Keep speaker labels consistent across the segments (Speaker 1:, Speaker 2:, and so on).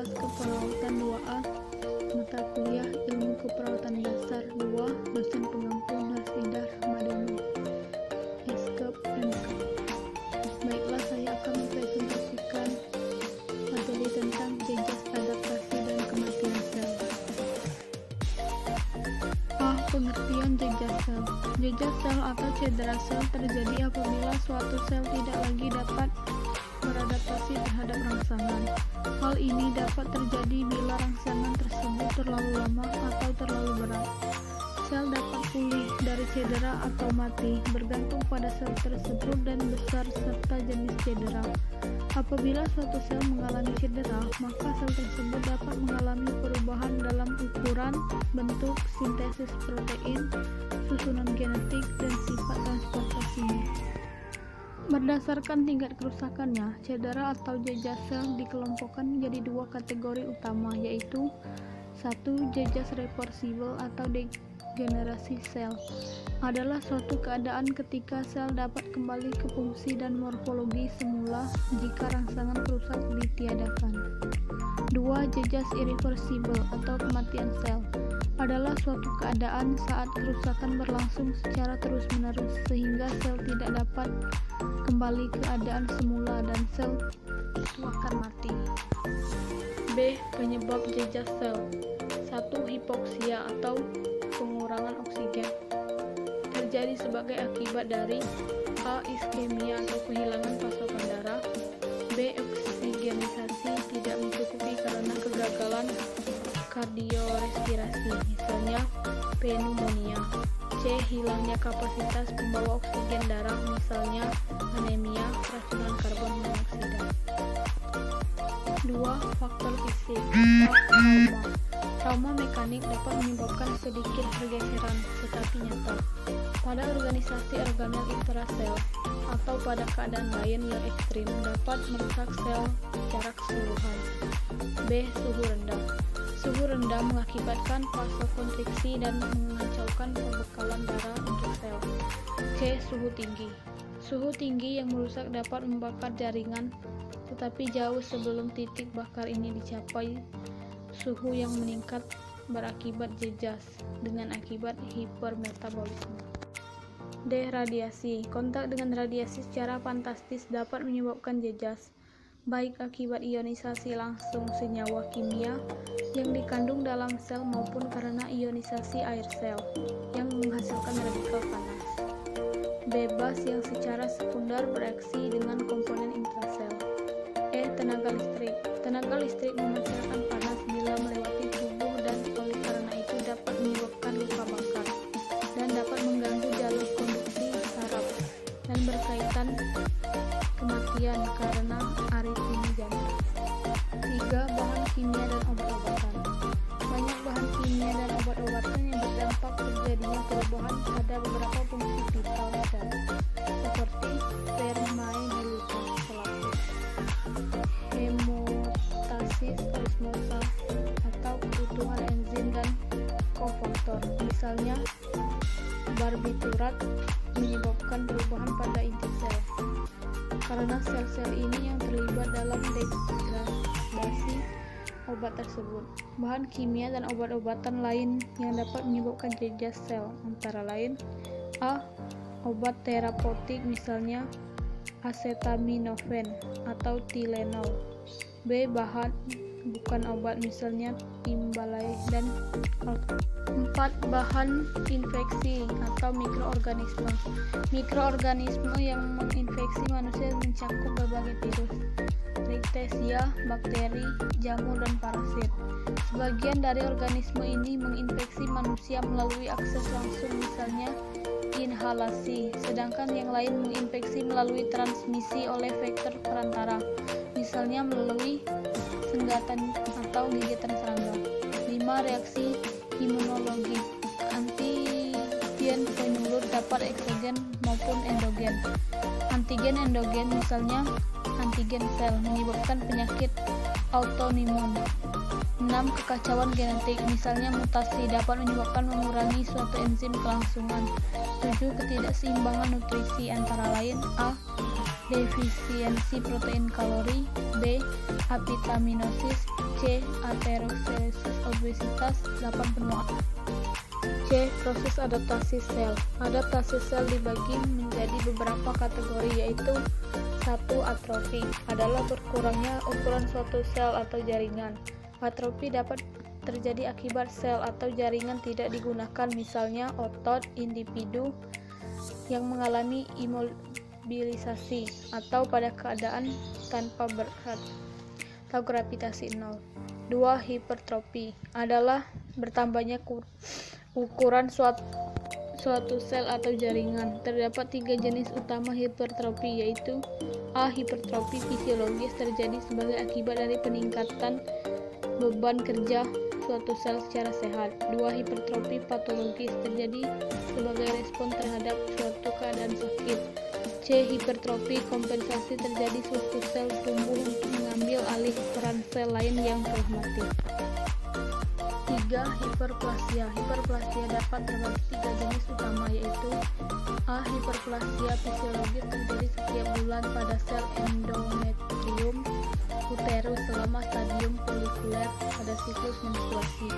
Speaker 1: Fakultas Keperawatan 2A, mata kuliah Ilmu Keperawatan Dasar 2, dosen pengampu Narsidar Madani, Eskep MK. Baiklah, saya akan mempresentasikan materi tentang jejas adaptasi dan kematian sel. Pengertian jejas sel. Jejas sel atau cedera sel terjadi apabila suatu sel tidak lagi dapat beradaptasi terhadap rangsangan. Hal ini dapat terjadi bila rangsangan tersebut terlalu lama atau terlalu berat. Sel dapat pulih dari cedera atau mati, bergantung pada sel tersebut dan besar serta jenis cedera. Apabila suatu sel mengalami cedera, maka sel tersebut dapat mengalami perubahan dalam ukuran, bentuk, sintesis protein, susunan genetik, dan sifat transportasinya. Berdasarkan tingkat kerusakannya, cedera atau jejas sel dikelompokkan menjadi dua kategori utama, yaitu 1. Jejas reversibel atau degenerasi sel adalah suatu keadaan ketika sel dapat kembali ke fungsi dan morfologi semula jika rangsangan perusak ditiadakan. 2. Jejas irreversibel atau kematian sel adalah suatu keadaan saat kerusakan berlangsung secara terus-menerus sehingga sel tidak dapat kembali ke keadaan semula dan sel itu akan mati. B. Penyebab jejas sel. 1. Hipoksia atau pengurangan oksigen terjadi sebagai akibat dari A. Iskemia atau kehilangan pasokan darah, B. Oksigenisasi tidak mencukupi karena kegagalan kardiorespirasi, misalnya pneumonia, C. Hilangnya kapasitas pembawa oksigen darah, misalnya anemia, keracunan karbon monoksida. 2. Faktor fisik. Trauma mekanik dapat menyebabkan sedikit pergeseran, tetapi nyata, pada organisasi organel intrasel atau pada keadaan lain yang ekstrim dapat merusak sel secara keseluruhan. B. Suhu rendah. Suhu rendah mengakibatkan vasokonstriksi dan mengacaukan pembekalan darah untuk sel. C. Suhu tinggi. Suhu tinggi yang merusak dapat membakar jaringan, tetapi jauh sebelum titik bakar ini dicapai, suhu yang meningkat berakibat jejas dengan akibat hipermetabolisme. D. Radiasi. Kontak dengan radiasi secara fantastis dapat menyebabkan jejas, baik akibat ionisasi langsung senyawa kimia yang dikandung dalam sel maupun karena ionisasi air sel yang menghasilkan radikal panas. Bebas yang secara sekunder bereaksi dengan komponen intrasel. E. Tenaga listrik. Tenaga listrik memancarkan panas bila melewati tubuh dan oleh karena itu dapat menyebabkan luka bakar dan dapat mengganggu jalur konduksi saraf dan berkaitan kematian karena aritmi jantung. 3. Bahan kimia dan obat-obatan. Banyak bahan kimia dan obat-obatan yang berdampak terjadinya perubahan pada beberapa fungsi vital sel, seperti permaidilitolasis, hemostasis osmosa, atau keutuhan enzim dan kofaktor. Misalnya, barbiturat menyebabkan perubahan pada inti sel karena sel-sel ini yang terlibat dalam degradasi obat tersebut. Bahan kimia dan obat-obatan lain yang dapat menyebabkan jejas sel antara lain: A. Obat terapeutik, misalnya acetaminophen atau Tylenol. B. Bahan bukan obat, misalnya timbalai dan alkohol. 4. Bahan infeksi atau mikroorganisme. Mikroorganisme yang menginfeksi manusia mencakup berbagai virus, rickettsia, bakteri, jamur, dan parasit. Sebagian dari organisme ini menginfeksi manusia melalui akses langsung, misalnya inhalasi, sedangkan yang lain menginfeksi melalui transmisi oleh vektor perantara, misalnya melalui senggatan atau gigitan serangga. 5. Reaksi imunologi. Antigen penyulut dapat eksogen maupun endogen. Antigen endogen, misalnya antigen sel, menyebabkan penyakit autoimun. 6. Kekacauan genetik, misalnya mutasi, dapat menyebabkan mengurangi suatu enzim kelangsungan. 7. Ketidakseimbangan nutrisi, antara lain A. defisiensi protein kalori, B. avitaminosis, C. aterosklerosis obesitas, 8 penuaan. C. Proses adaptasi sel. Adaptasi sel dibagi menjadi beberapa kategori, yaitu 1. Atrofi adalah berkurangnya ukuran suatu sel atau jaringan. Atrofi dapat terjadi akibat sel atau jaringan tidak digunakan, misalnya otot individu yang mengalami imobilisasi atau pada keadaan tanpa berat atau gravitasi nol. 2. Hipertrofi adalah bertambahnya ukuran suatu sel atau jaringan. Terdapat 3 jenis utama hipertrofi, yaitu A. Hipertrofi fisiologis terjadi sebagai akibat dari peningkatan beban kerja suatu sel secara sehat. 2. Hipertrofi patologis terjadi sebagai respon terhadap suatu keadaan sakit. C. Hipertrofi kompensasi terjadi suatu sel tumbuh untuk mengambil alih peran sel lain yang telah mati. 3. Hiperplasia. Hiperplasia dapat terbagi 3 jenis utama, yaitu A. Hiperplasia fisiologis terjadi setiap bulan pada sel endometrium uterus selama stadium folikuler pada siklus menstruasi.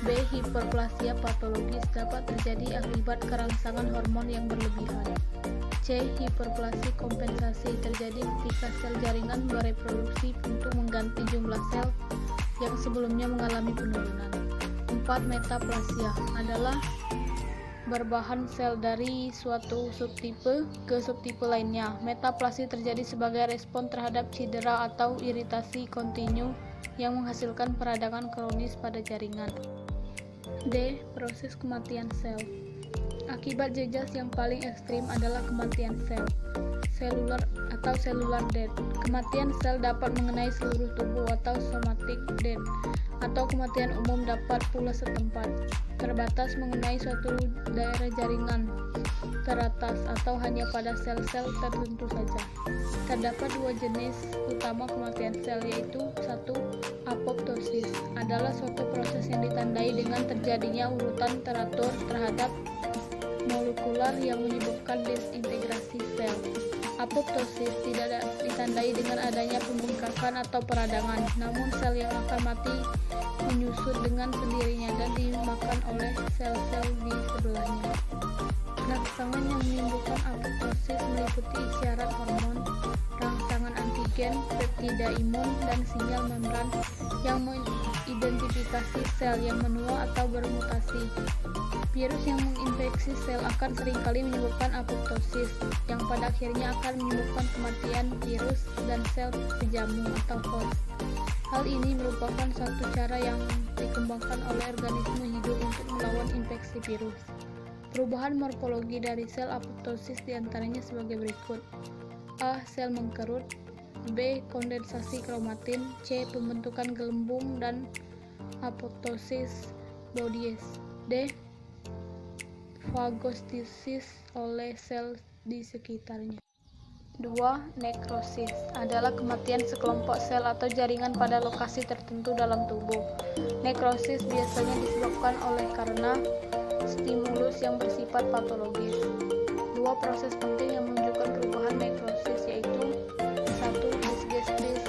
Speaker 1: B. Hiperplasia patologis dapat terjadi akibat kerangsangan hormon yang berlebihan. C. Hiperplasi kompensasi terjadi ketika sel jaringan bereproduksi untuk mengganti jumlah sel yang sebelumnya mengalami penurunan. 4. Metaplasia adalah berbahan sel dari suatu subtipe ke subtipe lainnya. Metaplasi terjadi sebagai respon terhadap cedera atau iritasi kontinu yang menghasilkan peradangan kronis pada jaringan. D. Proses kematian sel. Akibat jejas yang paling ekstrim adalah kematian sel seluler atau cellular death. Kematian sel dapat mengenai seluruh tubuh atau somatic death, atau kematian umum dapat pula setempat terbatas mengenai suatu daerah jaringan teratas atau hanya pada sel-sel tertentu saja. Terdapat 2 jenis utama kematian sel, yaitu 1. Apoptosis adalah suatu proses yang ditandai dengan terjadinya urutan teratur terhadap molekular yang menyebabkan desintegrasi sel. Apoptosis tidak ditandai dengan adanya pembengkakan atau peradangan, namun sel yang akan mati menyusut dengan sendirinya dan dimakan oleh sel-sel di sebelahnya. Rangsangan yang menimbulkan apoptosis meliputi isyarat hormon, rangsangan antigen, peptida imun, dan sinyal membran yang mengidentifikasi sel yang menua atau bermutasi. Virus yang menginfeksi sel akan seringkali menyebabkan apoptosis, yang pada akhirnya akan menyebabkan kematian virus dan sel penjamu atau host. Hal ini merupakan satu cara yang dikembangkan oleh organisme hidup untuk melawan infeksi virus. Perubahan morfologi dari sel apoptosis diantaranya sebagai berikut: A. Sel mengkerut, B. Kondensasi kromatin, C. Pembentukan gelembung dan apoptosis bodies, D. Fagostosis oleh sel di sekitarnya. 2. Nekrosis adalah kematian sekelompok sel atau jaringan pada lokasi tertentu dalam tubuh. Nekrosis biasanya disebabkan karena stimulus yang bersifat patologis. 2 proses penting yang menunjukkan perubahan nekrosis, yaitu 1. Disgestis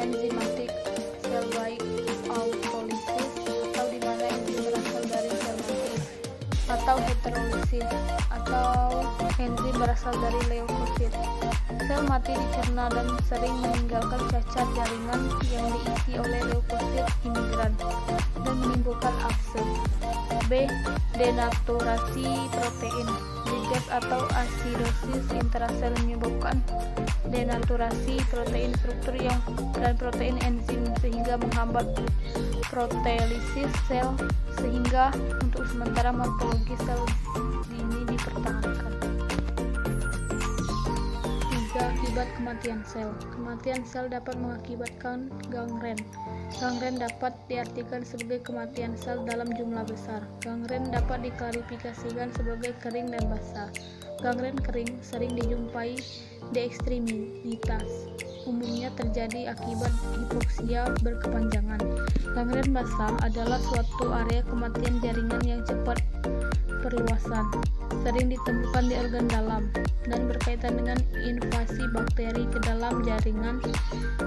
Speaker 1: enzimatik, sel baik autolisis atau di mana enzim berasal dari sel mati, atau heterolisis atau enzim berasal dari leukosit. Sel mati dicerna dan sering meninggalkan cacat jaringan yang diisi oleh leukosit imigran dan menimbulkan absen. B. Denaturasi protein. Jejas atau asidosis intrasel menyebabkan denaturasi protein struktur dan protein enzim sehingga menghambat proteolisis sel, sehingga untuk sementara morfologi sel ini dipertahankan. 3. Akibat kematian sel. Kematian sel dapat mengakibatkan gangren. Gangren dapat diartikan sebagai kematian sel dalam jumlah besar. Gangren dapat diklarifikasikan sebagai kering dan basah. Gangren kering sering dijumpai di ekstremitas. Umumnya terjadi akibat hipoksia berkepanjangan. Gangren basah adalah suatu area kematian jaringan yang cepat perluasan, sering ditemukan di organ dalam, dan berkaitan dengan invasi bakteri ke dalam jaringan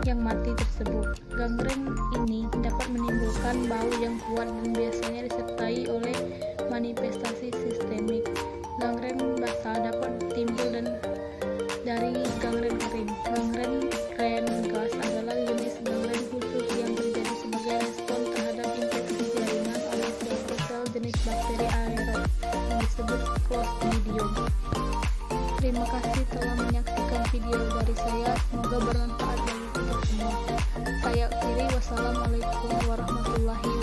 Speaker 1: yang mati tersebut. Gangren ini dapat menimbulkan bau yang kuat dan biasanya disertai oleh manifestasi sistemik. Gangren basal dapat timbul dari gangren kering. Gangren gas adalah jenis gangren khusus yang terjadi sebagai respon terhadap infeksi jaringan oleh suatu sel jenis bakteri aerob yang disebut Clostridium. Terima kasih telah menyaksikan video dari saya, semoga bermanfaat bagi kita semua. Saya akhiri, wassalamualaikum warahmatullahi wabarakatuh.